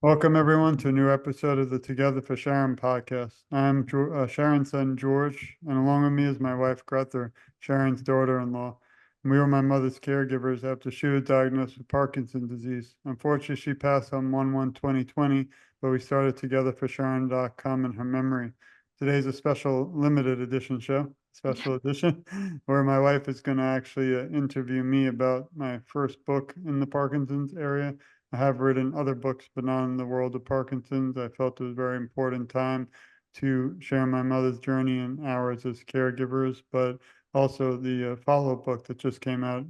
Welcome, everyone, to a new episode of the Together for Sharon podcast. I'm Sharon's son, George, and along with me is my wife, Grether, Sharon's daughter-in-law. And we were my mother's caregivers after she was diagnosed with Parkinson's disease. Unfortunately, she passed on 1/1/2020, but we started TogetherForSharon.com in her memory. Today's a special limited edition show, special edition, where my wife is going to actually interview me about my first book in the Parkinson's area. I have written other books, but not in the world of Parkinson's. I felt it was a very important time to share my mother's journey and ours as caregivers, but also the follow-up book that just came out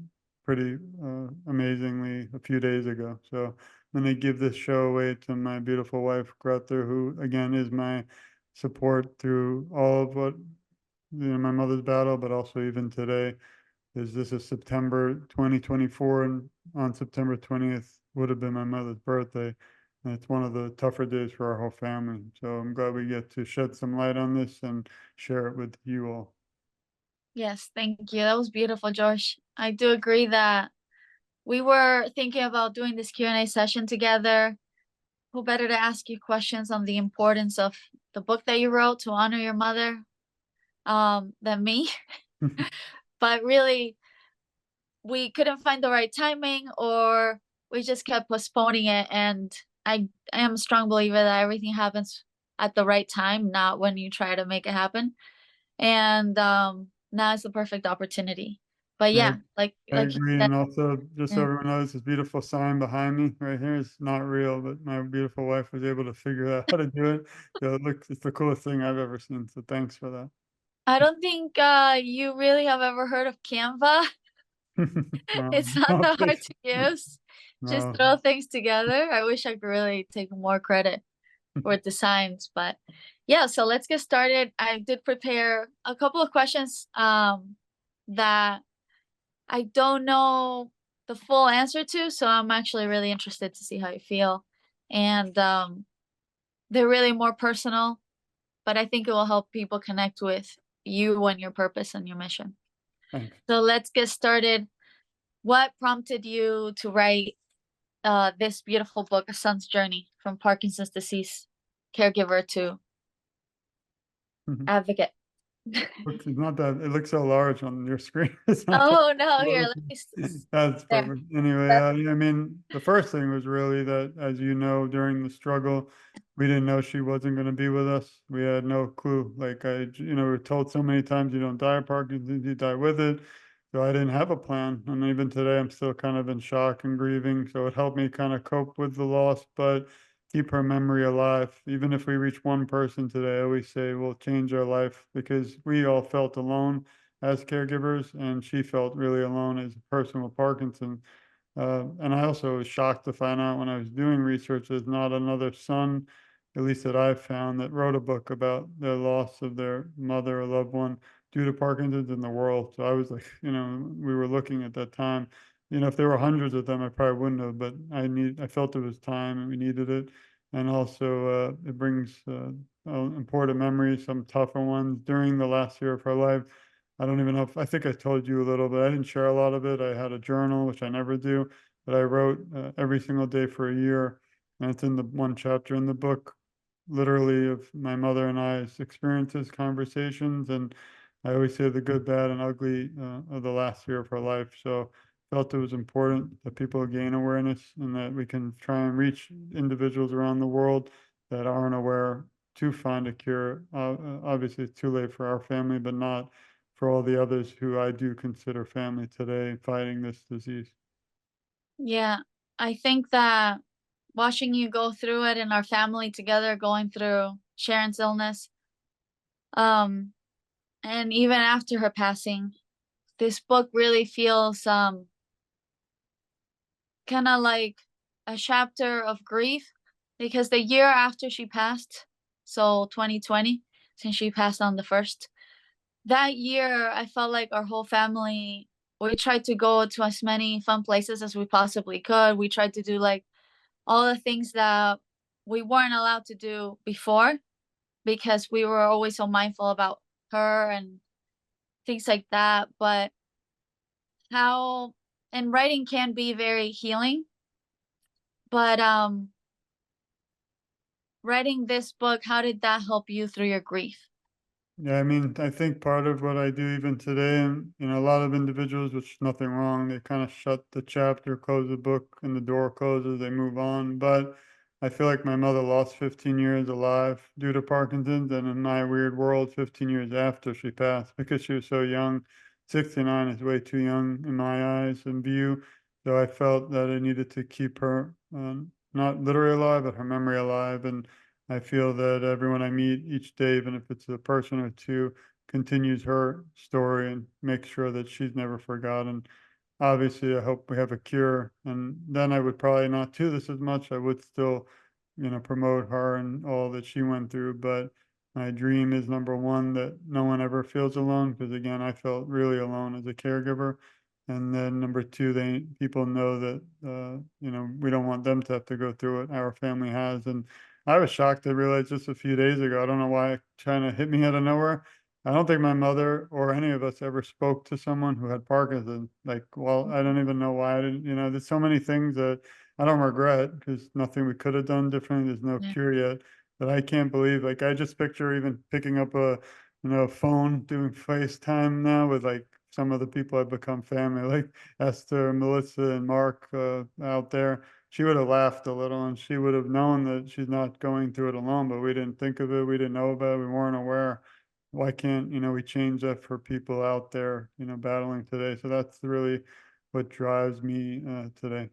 pretty amazingly a few days ago. So I'm going to give this show away to my beautiful wife, Grether, who again is my support through all of what, my mother's battle, but also even today. This is September 2024, and on September 20th would have been my mother's birthday. And it's one of the tougher days for our whole family. So I'm glad we get to shed some light on this and share it with you all. Yes, thank you. That was beautiful, George. I do agree that we were thinking about doing this Q&A session together. Who better to ask you questions on the importance of the book that you wrote to honor your mother than me? But really, we couldn't find the right timing, or we just kept postponing it. And I am a strong believer that everything happens at the right time, not when you try to make it happen. And now is the perfect opportunity. But I, yeah, like I you agree. said, And also, just so yeah. everyone knows, this beautiful sign behind me right here is not real, but my beautiful wife was able to figure out how to do it. So it's the coolest thing I've ever seen. So thanks for that. I don't think you really have ever heard of Canva. It's not that hard to use. Just No. throw things together. I wish I could really take more credit for designs, but yeah, so let's get started. I did prepare a couple of questions that I don't know the full answer to, so I'm actually really interested to see how you feel. And they're really more personal, but I think it will help people connect with you and your purpose and your mission. Thanks. So let's get started. What prompted you to write this beautiful book, A Son's Journey from Parkinson's Disease Caregiver to Advocate? It's not that it looks so large on your screen. It's not that Oh no, here, close. let me That's there. perfect. Anyway, That's I mean, the first thing was really that, as you know, during the struggle, we didn't know she wasn't going to be with us. We had no clue. Like we were told so many times, you don't die of Parkinson's, you die with it. So I didn't have a plan. And even today, I'm still kind of in shock and grieving. So it helped me kind of cope with the loss, but keep her memory alive. Even if we reach one person today, I always say we'll change our life, because we all felt alone as caregivers, and she felt really alone as a person with Parkinson. And I also was shocked to find out when I was doing research, there's not another son, at least that I've found, that wrote a book about the loss of their mother or loved one due to Parkinson's in the world. So I was like, we were looking at that time. If there were hundreds of them, I probably wouldn't have, but I felt it was time and we needed it. And also, it brings important memories, some tougher ones during the last year of her life. I don't even know if I think I told you a little bit. I didn't share a lot of it. I had a journal, which I never do, but I wrote every single day for a year. And it's in the one chapter in the book, literally, of my mother and I's experiences, conversations. And I always say the good, bad, and ugly of the last year of her life. So felt it was important that people gain awareness and that we can try and reach individuals around the world that aren't aware to find a cure. Obviously, it's too late for our family, but not for all the others who I do consider family today fighting this disease. yeah. I think that watching you go through it and our family together going through Sharon's illness, um, and even after her passing, this book really feels kind of like a chapter of grief, because the year after she passed, so 2020, since she passed on the 1st, that year I felt like our whole family, we tried to go to as many fun places as we possibly could. We tried to do like all the things that we weren't allowed to do before, because we were always so mindful about her and things like that. But how, and writing can be very healing, but writing this book, how did that help you through your grief? Yeah, I mean, I think part of what I do even today, and a lot of individuals, which is nothing wrong, they kind of shut the chapter, close the book, and the door closes, they move on. But I feel like my mother lost 15 years alive due to Parkinson's, and in my weird world, 15 years after she passed because she was so young. 69 is way too young in my eyes and view. So I felt that I needed to keep her not literally alive, but her memory alive. And I feel that everyone I meet each day, even if it's a person or two, continues her story and makes sure that she's never forgotten. Obviously, I hope we have a cure, and then I would probably not do this as much. I would still, promote her and all that she went through. But my dream is number one, that no one ever feels alone, because again, I felt really alone as a caregiver. And then number two, people know that we don't want them to have to go through what our family has. And I was shocked to realize just a few days ago. I don't know why it kind of hit me out of nowhere. I don't think my mother or any of us ever spoke to someone who had Parkinson's. Like, well, I don't even know why I didn't. There's so many things that I don't regret because nothing we could have done differently. There's no Yeah. cure yet. But I can't believe, like, I just picture even picking up a, phone, doing FaceTime now with like some of the people I've become family, like Esther, Melissa, and Mark out there. She would have laughed a little and she would have known that she's not going through it alone, but we didn't think of it. We didn't know about it. We weren't aware. Why can't, we change that for people out there, battling today? So that's really what drives me today.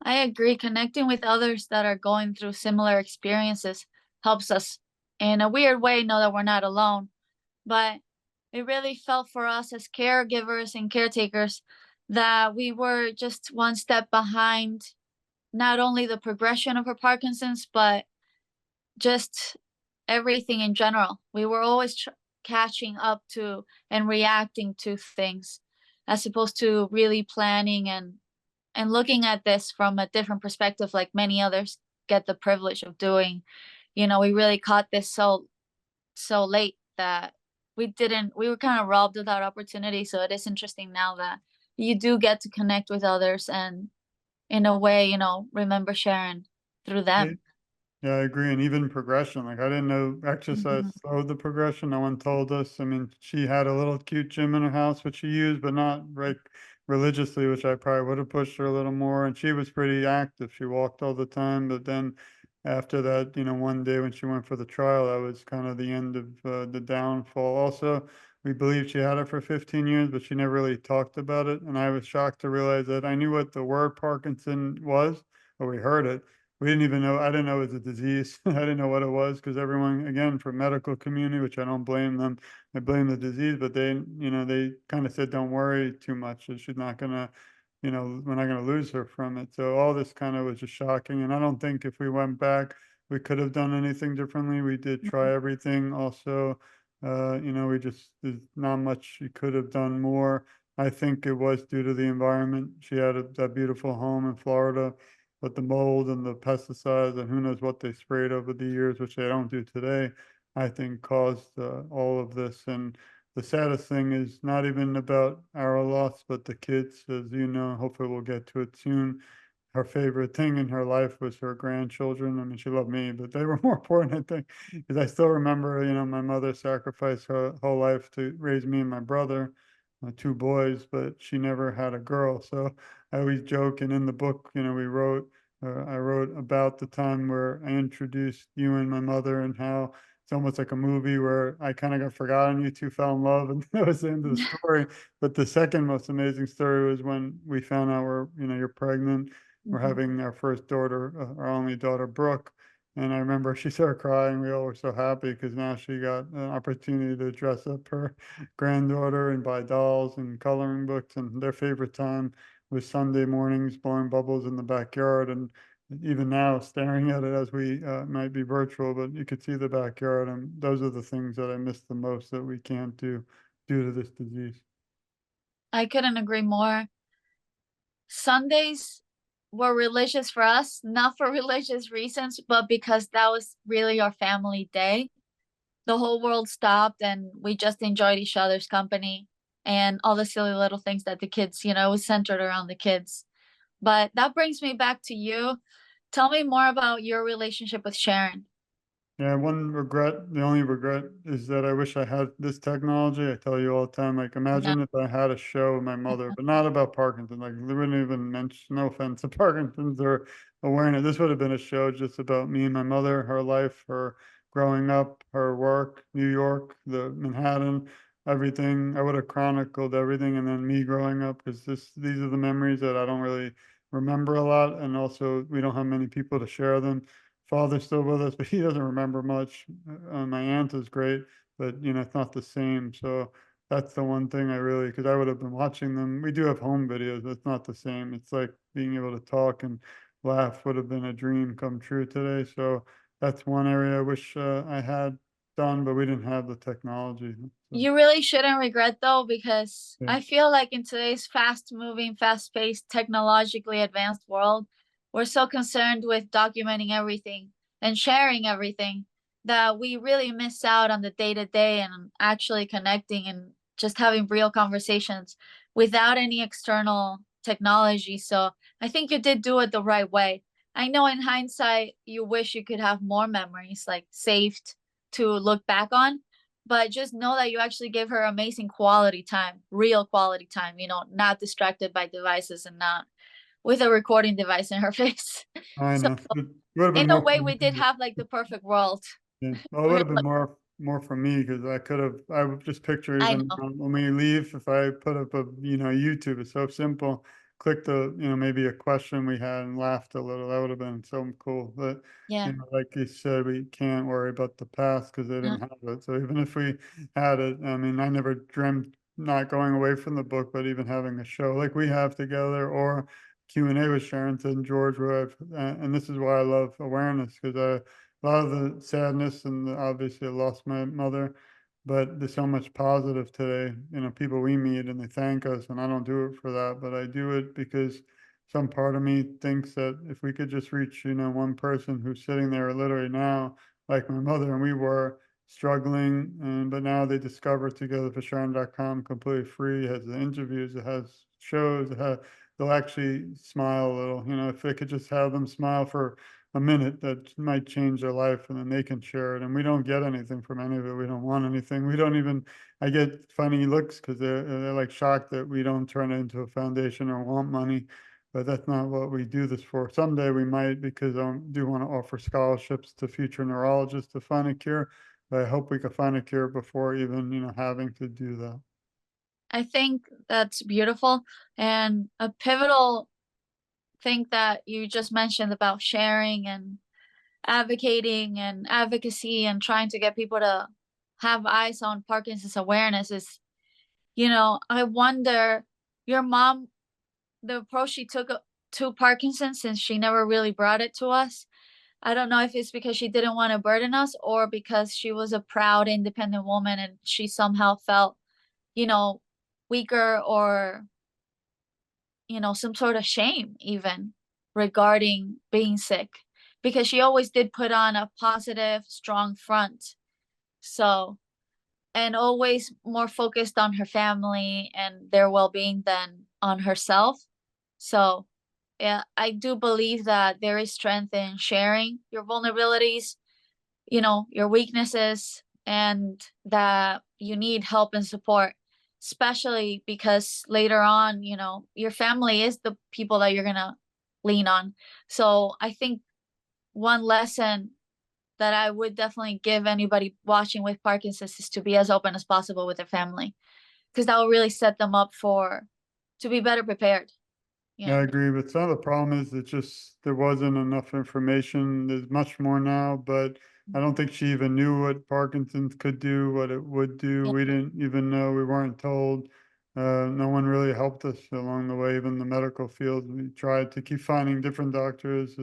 I agree. Connecting with others that are going through similar experiences helps us, in a weird way, know that we're not alone. But it really felt for us as caregivers and caretakers that we were just one step behind not only the progression of her Parkinson's, but just everything in general. We were always catching up to and reacting to things as opposed to really planning and looking at this from a different perspective like many others get the privilege of doing. We really caught this so late that we were kind of robbed of that opportunity. So it is interesting now that you do get to connect with others and in a way, remember Sharon through Yeah, them. yeah, I agree. And even progression, like I didn't know exercise Mhm. slowed the progression. No one told us. I mean, she had a little cute gym in her house, which she used, but not religiously, which I probably would have pushed her a little more. And she was pretty active. She walked all the time. But then after that, one day when she went for the trial, that was kind of the end of the downfall. Also, we believed she had it for 15 years, but she never really talked about it. And I was shocked to realize that I knew what the word Parkinson was, or we heard it. We didn't even know. I didn't know it was a disease. I didn't know what it was because everyone, again, from medical community, which I don't blame them, I blame the disease, but they kind of said, don't worry too much. She's not gonna, we're not gonna lose her from it. So all this kind of was just shocking. And I don't think if we went back, we could have done anything differently. We did try everything. Also, we just there's not much she could have done more. I think it was due to the environment. She had that beautiful home in Florida, but the mold and the pesticides and who knows what they sprayed over the years, which they don't do today, I think caused all of this. And the saddest thing is not even about our loss, but the kids, as you know, hopefully we'll get to it soon. Her favorite thing in her life was her grandchildren. I mean, she loved me, but they were more important, I think, because I still remember, my mother sacrificed her whole life to raise me and my brother, two boys, but she never had a girl. So I always joke, and in the book, I wrote about the time where I introduced you and my mother and how it's almost like a movie where I kind of got forgotten. You two fell in love, and that was the end of the story. But the second most amazing story was when we found out you're pregnant. We're Mhm. having our first daughter, our only daughter, Brooke. And I remember she started crying. We all were so happy because now she got an opportunity to dress up her granddaughter and buy dolls and coloring books. And their favorite time was Sunday mornings blowing bubbles in the backyard. And even now, staring at it as we might be virtual, but you could see the backyard. And those are the things that I miss the most that we can't do due to this disease. I couldn't agree more. Sundays were religious for us, not for religious reasons, but because that was really our family day. The whole world stopped and we just enjoyed each other's company and all the silly little things that the kids, it was centered around the kids. But that brings me back to you. Tell me more about your relationship with Sharon. Yeah, the only regret is that I wish I had this technology. I tell you all the time, like, Yeah. imagine if I had a show with my mother, but not about Parkinson. Like, they wouldn't even mention, no offense to Parkinson's or awareness. This would have been a show just about me and my mother, her life, her growing up, her work, New York, the Manhattan, everything. I would have chronicled everything, and then me growing up, because these are the memories that I don't really remember a lot, and also we don't have many people to share them. Father's still with us, but he doesn't remember much. My aunt is great, but it's not the same. So that's the one thing I really, because I would have been watching them. We do have home videos, but it's not the same. It's like being able to talk and laugh would have been a dream come true today. So that's one area I wish I had done, but we didn't have the technology. So, You really shouldn't regret though, because yeah, I feel like in today's fast moving, fast paced, technologically advanced world, we're so concerned with documenting everything and sharing everything that we really miss out on the day to day and actually connecting and just having real conversations without any external technology. So I think you did do it the right way. I know in hindsight, you wish you could have more memories like saved to look back on, but just know that you actually gave her amazing quality time, real quality time, not distracted by devices and not with a recording device in her face. I So know. It would have been in a more way, for me. we did have like the perfect world. Yeah, well, it would We're have been like, more for me because I would just picture I even know. when we leave, if I put up YouTube, it's so simple. Click maybe a question we had and laughed a little. That would have been so cool. But, Yeah. like you said, we can't worry about the past because they Uh, didn't have it. So even if we had it, I mean, I never dreamt not going away from the book, but even having a show like we have together or Q&A with Sharon and George, and this is why I love awareness because a lot of the sadness and obviously I lost my mother, but there's so much positive today. People we meet and they thank us, and I don't do it for that, but I do it because some part of me thinks that if we could just reach, one person who's sitting there literally now, like my mother, and we were struggling, and but now they discover TogetherForSharon.com completely free. It has the interviews, it has shows, they'll actually smile a little. If they could just have them smile for a minute, that might change their life, and then they can share it, and we don't get anything from any of it. We don't want anything. We don't even, I get funny looks because they're like shocked that we don't turn it into a foundation or want money, but that's not what we do this for. Someday we might, because I do want to offer scholarships to future neurologists to find a cure, but I hope we can find a cure before even having to do that. I think that's beautiful. And a pivotal thing that you just mentioned about sharing and advocating and advocacy and trying to get people to have eyes on Parkinson's awareness is, I wonder, your mom, the approach she took to Parkinson's, since she never really brought it to us. I don't know if it's because she didn't want to burden us or because she was a proud, independent woman and she somehow felt, you know, weaker or, some sort of shame even regarding being sick, because she always did put on a positive, strong front. So, and always more focused on her family and their well being than on herself. So, yeah, I do believe that there is strength in sharing your vulnerabilities, your weaknesses, and that you need help and support, especially because later on, your family is the people that you're going to lean on. So I think one lesson that I would definitely give anybody watching with Parkinson's is to be as open as possible with their family, because that will really set them up to be better prepared. Yeah, I Yeah. agree, but some of the problem is that just there wasn't enough information. There's much more now, but I don't think she even knew what Parkinson's could do, what it would do. Yeah. We didn't even know. We weren't told. No one really helped us along the way, even the medical field. We tried to keep finding different doctors.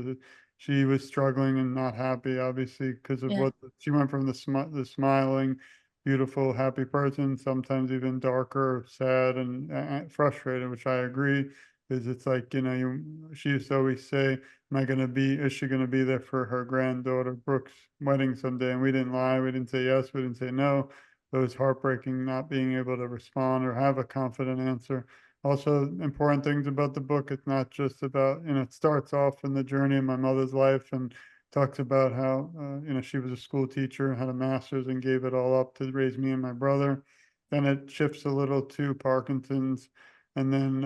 She was struggling and not happy, obviously, because of Yeah. what she went from the smiling, beautiful, happy person, sometimes even darker, sad, and frustrated, which I agree because it's like, she used to always say, is she going to be there for her granddaughter Brooke's wedding someday? And we didn't lie. We didn't say yes. We didn't say no. It was heartbreaking not being able to respond or have a confident answer. also important things about the book. It's not just about, it starts off in the journey of my mother's life and talks about how, she was a school teacher, had a master's, and gave it all up to raise me and my brother. Then it shifts a little to Parkinson's. And then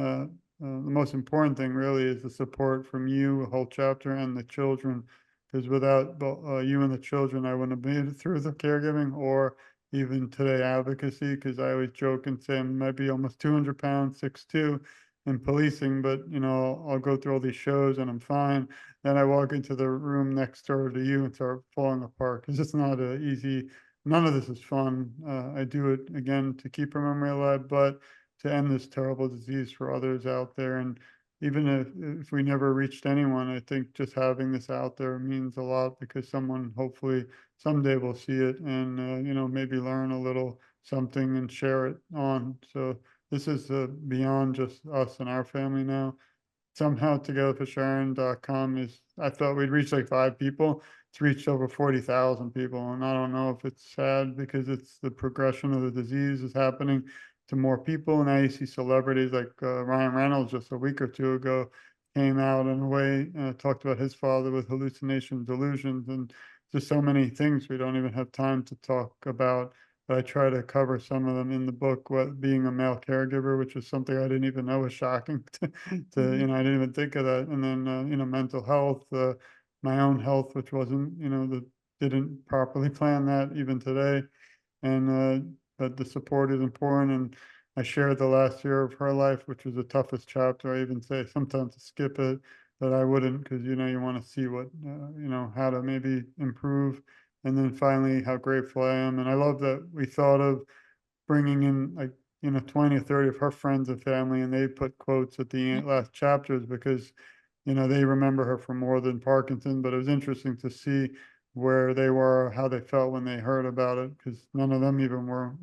the most important thing really is the support from you, a whole chapter, and the children. Because without you and the children, I wouldn't have made it through the caregiving or even today advocacy, because I always joke and say I might be almost 200 pounds, 6'2", in policing, but I'll go through all these shows and I'm fine. Then I walk into the room next door to you and start falling apart, because it's not a easy. None of this is fun. I do it again to keep her memory alive, but to end this terrible disease for others out there. And even if we never reached anyone, I think just having this out there means a lot, because someone hopefully someday will see it and maybe learn a little something and share it on. So this is beyond just us and our family now. Somehow TogetherForSharon.com is, I thought we'd reach like 5 people. It's reached over 40,000 people. And I don't know if it's sad because it's the progression of the disease is happening to more people. And now you see celebrities like Ryan Reynolds just a week or two ago came out in a way, talked about his father with hallucination delusions, and just so many things we don't even have time to talk about. But I try to cover some of them in the book. What being a male caregiver, which is something I didn't even know was shocking I didn't even think of that. And then mental health, my own health, which wasn't, didn't properly plan that even today. And but the support is important. And I shared the last year of her life, which was the toughest chapter. I even say sometimes to skip it, but I wouldn't, because you want to see what how to maybe improve. And then finally, how grateful I am. And I love that we thought of bringing in like 20 or 30 of her friends and family, and they put quotes at the last chapters, because they remember her for more than Parkinson. But it was interesting to see where they were, how they felt when they heard about it, because none of them even were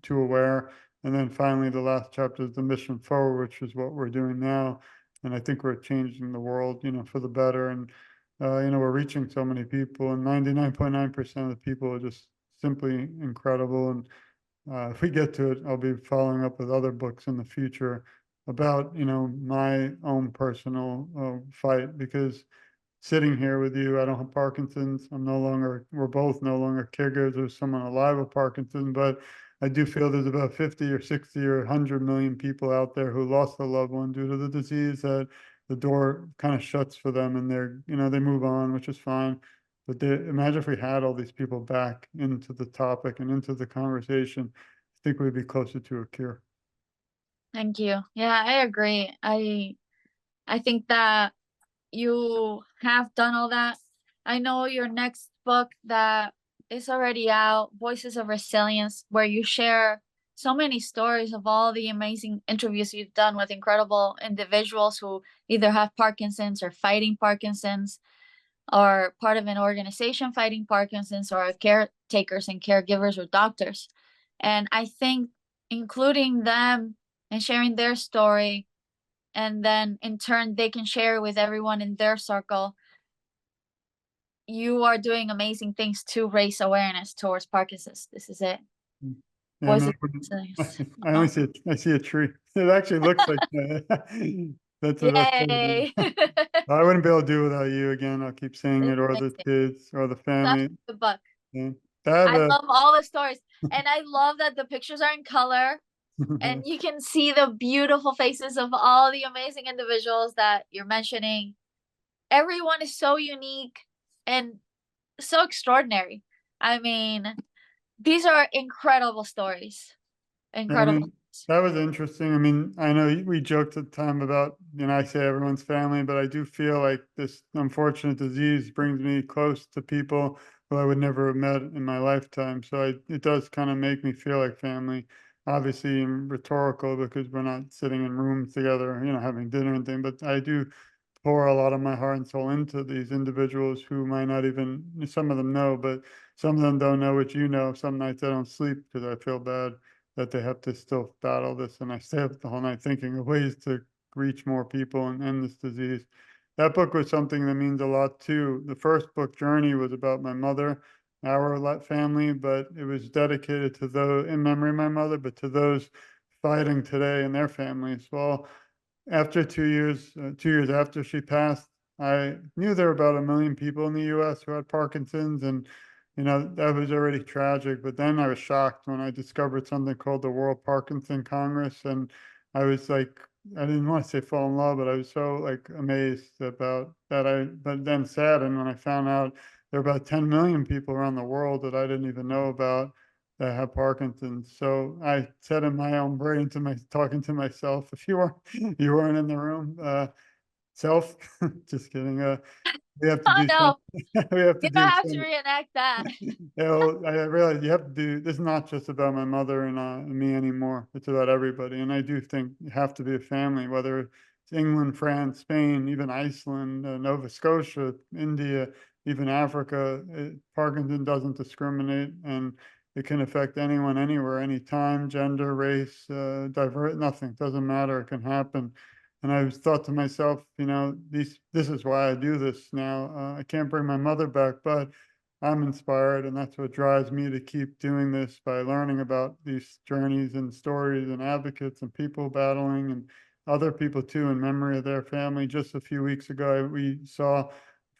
too aware. And then finally the last chapter is the mission forward, which is what we're doing now. And I think we're changing the world for the better. And we're reaching so many people, and 99.9% of the people are just simply incredible. And if we get to it, I'll be following up with other books in the future about, my own personal fight, because sitting here with you, I don't have Parkinson's. We're both no longer caregivers of someone alive with Parkinson's, but I do feel there's about 50 or 60 or 100 million people out there who lost a loved one due to the disease, that the door kind of shuts for them, and they move on, which is fine. But imagine if we had all these people back into the topic and into the conversation. I think we'd be closer to a cure. Thank you. Yeah, I agree. I think that you have done all that. I know your next book that is already out, Voices of Resilience, where you share so many stories of all the amazing interviews you've done with incredible individuals who either have Parkinson's or fighting Parkinson's, or part of an organization fighting Parkinson's, or caretakers and caregivers or doctors. And I think including them and sharing their story, and then in turn they can share with everyone in their circle, you are doing amazing things to raise awareness towards Parkinson's. This is it. Yeah, Voices no, of Resilience. I only see a tree. It actually looks like that's the best thing. Yay. I wouldn't be able to do it without you again. I'll keep saying It's it, or the amazing. kids, or the Such family. a good book. Yeah. I have I a love all the stories, and I love that the pictures are in color, and you can see the beautiful faces of all the amazing individuals that you're mentioning. Everyone is so unique and so extraordinary. I mean, these are incredible stories. Yeah, I Incredible. mean, that was interesting. I mean, I know we joked at the time about, I say everyone's family, but I do feel like this unfortunate disease brings me close to people who I would never have met in my lifetime. So it does kind of make me feel like family. Obviously, rhetorical, because we're not sitting in rooms together, having dinner and thing, but I do pour a lot of my heart and soul into these individuals who might not even, some of them know, but some of them don't know what you know. Some nights I don't sleep because I feel bad that they have to still battle this. And I stay up the whole night thinking of ways to reach more people and end this disease. That book was something that means a lot too. The first book, Journey, was about my mother, our family, but it was dedicated to those in memory of my mother, but to those fighting today in their families. Well, after 2 years, 2 years after she passed, I knew there were about 1 million people in the US who had Parkinson's, and, that was already tragic, but then I was shocked when I discovered something called the World Parkinson Congress, and I was like, I didn't wanna say fall in love, but I was so, like, amazed about that but then saddened when I found out there are about 10 million people around the world that I didn't even know about that have Parkinson's. So I said in my own brain to talking to myself, if you weren't in the room, self, just kidding. We have to Oh do some, no, we have to you don't do have to some. reenact that. I realize you have to do. This is not just about my mother and me anymore. It's about everybody, and I do think you have to be a family, whether it's England, France, Spain, even Iceland, Nova Scotia, India, even Africa. Parkinson doesn't discriminate, and it can affect anyone, anywhere, anytime, gender, race, nothing. Doesn't matter. It can happen. And I was thought to myself, this is why I do this now. I can't bring my mother back, but I'm inspired, and that's what drives me to keep doing this by learning about these journeys and stories and advocates and people battling and other people too in memory of their family. Just a few weeks ago, we saw a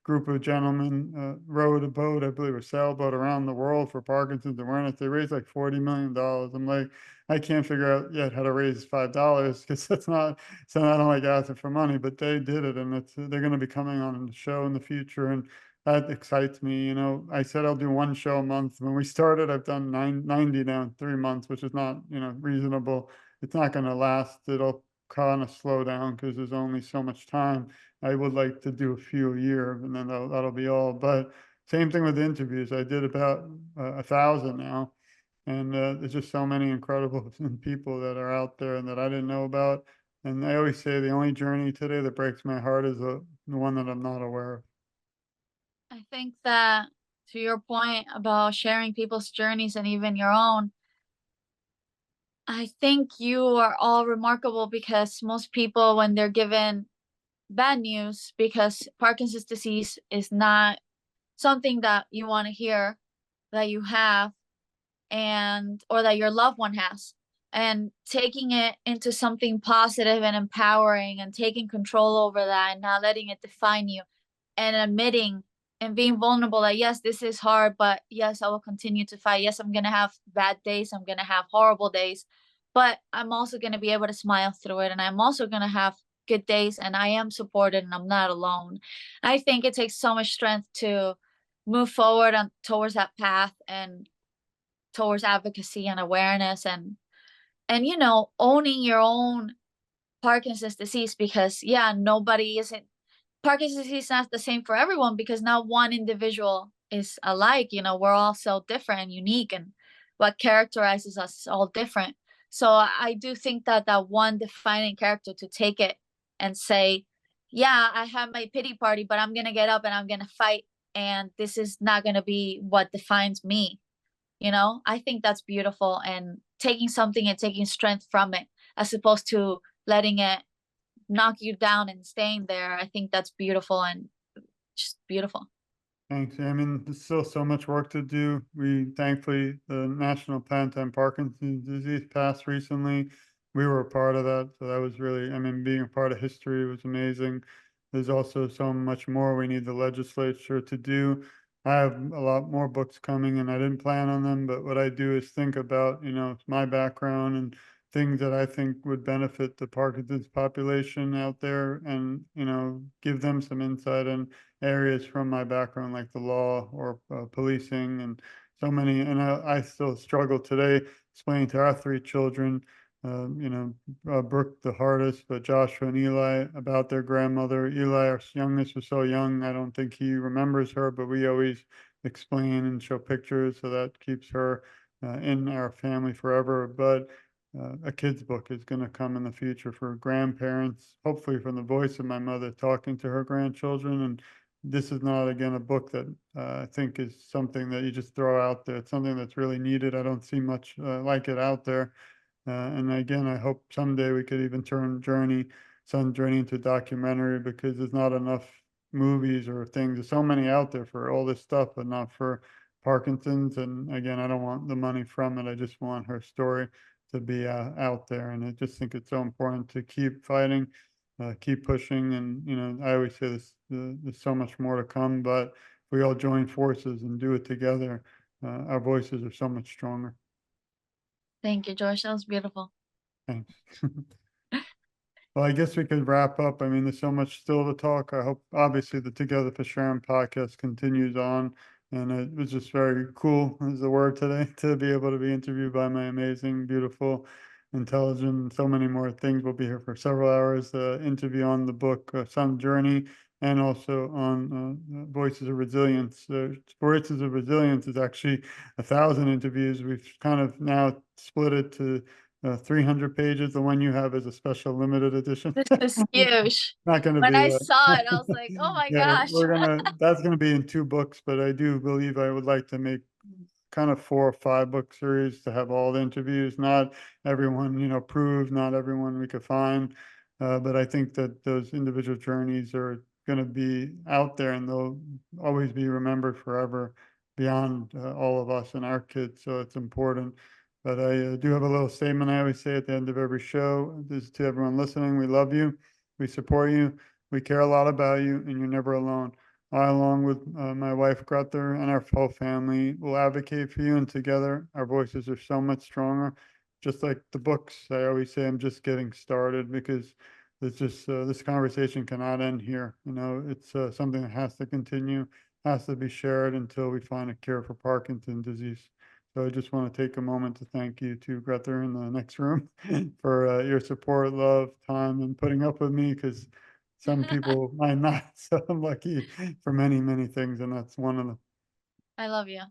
group of gentlemen rowed a boat, I believe a sailboat, around the world for Parkinson's awareness. They raised like $40 million. I'm like, I can't figure out yet how to raise $5 because that's not, so I don't like asking for money, but they did it, and they're going to be coming on the show in the future, and that excites me. I said I'll do one show a month. When we started, I've done 90 now in 3 months, which is not, reasonable. It's not going to last. It'll kind of slow down because there's only so much time. I would like to do a few a year, and then that'll be all. But same thing with interviews. I did about 1,000 now, and there's just so many incredible people that are out there and that I didn't know about. And I always say the only journey today that breaks my heart is the one that I'm not aware of. I think that, to your point about sharing people's journeys and even your own, I think you are all remarkable because most people, when they're given bad news, because Parkinson's disease is not something that you want to hear that you have, and or that your loved one has, and taking it into something positive and empowering and taking control over that and not letting it define you, and admitting and being vulnerable that yes, this is hard, but yes, I will continue to fight. Yes, I'm going to have bad days, I'm going to have horrible days, but I'm also going to be able to smile through it, and I'm also going to have good days, and I am supported and I'm not alone. I think it takes so much strength to move forward on towards that path and towards advocacy and awareness, and owning your own Parkinson's disease, because yeah, nobody isn't Parkinson's disease is not the same for everyone, because not one individual is alike. We're all so different and unique, and what characterizes us is all different. So I do think that that one defining character to take it and say, yeah, I have my pity party, but I'm gonna get up and I'm gonna fight, and this is not gonna be what defines me. I think that's beautiful, and taking something and taking strength from it, as opposed to letting it knock you down and staying there. I think that's beautiful and just beautiful. Thanks. I mean, there's still so much work to do. Thankfully, the National Plan to End Parkinson's Disease passed recently. We were a part of that. So that was really, I mean, being a part of history was amazing. There's also so much more we need the legislature to do. I have a lot more books coming, and I didn't plan on them, but what I do is think about, my background and things that I think would benefit the Parkinson's population out there, and, give them some insight and areas from my background, like the law or policing, and so many. And I still struggle today explaining to our three children, Brooke the hardest, but Joshua and Eli, about their grandmother. Eli, our youngest, was so young, I don't think he remembers her, but we always explain and show pictures, so that keeps her in our family forever. But a kid's book is going to come in the future for grandparents, hopefully from the voice of my mother talking to her grandchildren. And this is not, again, a book that I think is something that you just throw out there. It's something that's really needed. I don't see much like it out there. And again, I hope someday we could even turn Son's Journey into a documentary, because there's not enough movies or things. There's so many out there for all this stuff, but not for Parkinson's. And again, I don't want the money from it. I just want her story. to be out there. And I just think it's so important to keep fighting, keep pushing. And, you know, I always say this, there's so much more to come, but if we all join forces and do it together, our voices are so much stronger. Thank you, George. That was beautiful. Thanks. Well, I guess we could wrap up. I mean, there's so much still to talk. I hope, obviously, the Together for Sharon podcast continues on. And it was just very cool, is the word today, to be able to be interviewed by my amazing, beautiful, intelligent, and so many more things. We'll be here for several hours. Interview on the book, Some Journey, and also on Voices of Resilience. Voices of Resilience is actually 1,000 interviews. We've kind of now split it to 300 pages. The one you have is a special limited edition. This is huge. Not going to When be I saw it, I was like, oh my yeah, gosh. that's gonna be in 2 books, but I do believe I would like to make kind of 4 or 5 book series to have all the interviews. Not everyone, you know, proved, not everyone we could find, but I think that those individual journeys are gonna be out there, and they'll always be remembered forever beyond all of us and our kids. So it's important. But I do have a little statement I always say at the end of every show. This is to everyone listening. We love you. We support you. We care a lot about you, and you're never alone. I, along with my wife, Grether, and our whole family, will advocate for you, and together our voices are so much stronger. Just like the books, I always say I'm just getting started, because it's just this conversation cannot end here. You know, it's something that has to continue, has to be shared until we find a cure for Parkinson's disease. So I just want to take a moment to thank you to Grether in the next room for your support, love, time, and putting up with me, because some people might not. So I'm lucky for many, many things, and that's one of them. I love you.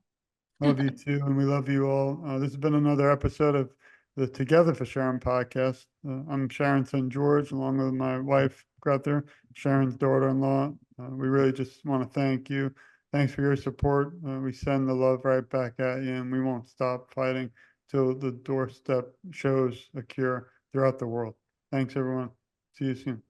Love you too, and we love you all. This has been another episode of the Together for Sharon podcast. I'm Sharon's son, George, along with my wife, Grether, Sharon's daughter-in-law. We really just want to thank you. Thanks for your support. We send the love right back at you, and we won't stop fighting till the doorstep shows a cure throughout the world. Thanks, everyone. See you soon.